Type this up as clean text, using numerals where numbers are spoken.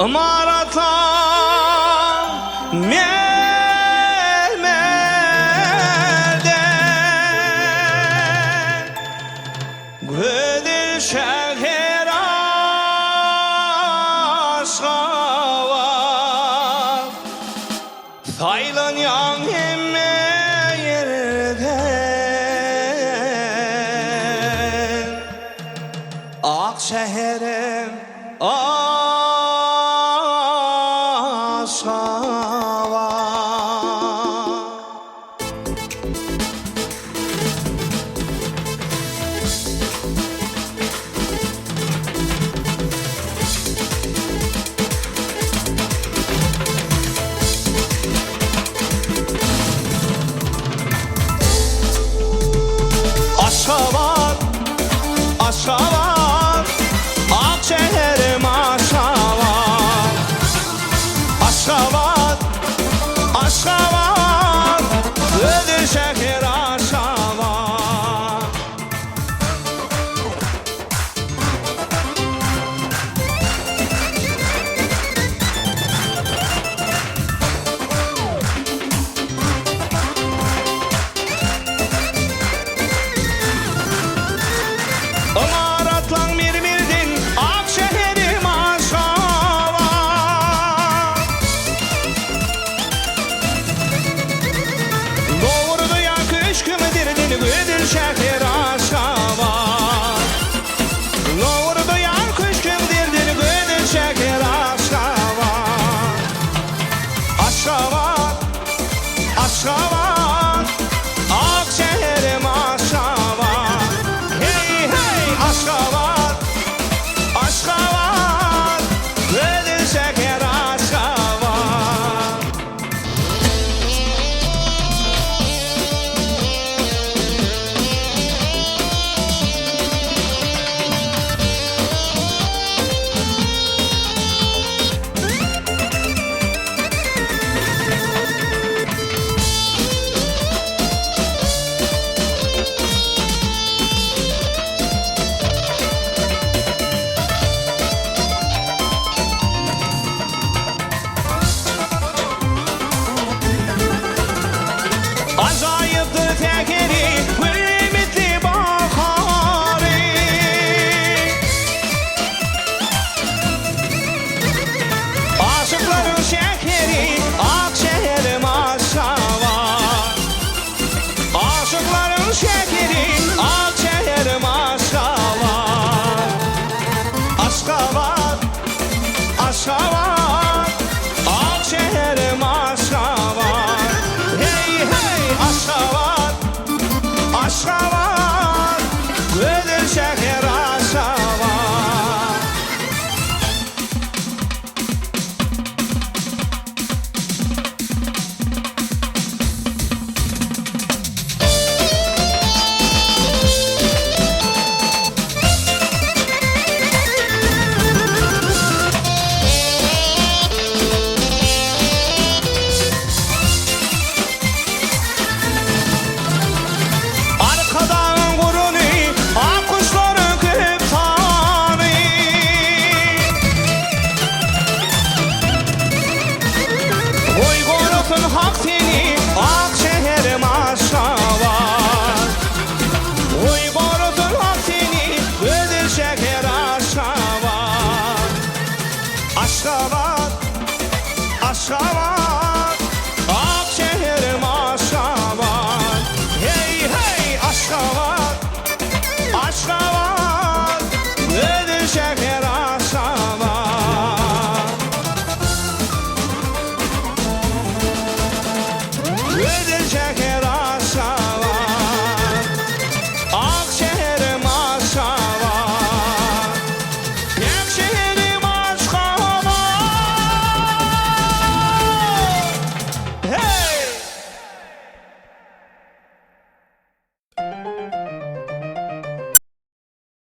Imarata melmelde Gıdır şehir aşkava Saylan yan emme yerden Akşehir'im aşkava Aşavat, aşavat, Akşehir'im aşavat. Aşavat, aşavat, Gıdır şehir aşavat. Imaratlan mirmirdin Akşehir'im aşavat. Doğurdu ya kış kümedirdin Gıdır şehir aşavat. Doğurdu ya kış kümedirdin Gıdır şehir aşavat. Aşavat, aşavat, Akşehir'im aşavat. Hey hey aşavat, aşavat, Gıdır şehir aşavat. Acayiptir tekeri, kıymetli baharı. Aşıkların şekeri, Akşehir'im aşavat. Aşıkların şekeri, Akşehir'im aşavat. Aşkavat, aşavat, Akşehir'im aşavat. Hey hey aşavat, aşavat, Gıdır şehir aşavat. Arkadan vurunu, akkuşların kıptanı. Uygunutun hak seni, Akşehir'im aşavat. Uygunutun hak seni, Gıdır şehir aşavat. Aşavat, aşavat,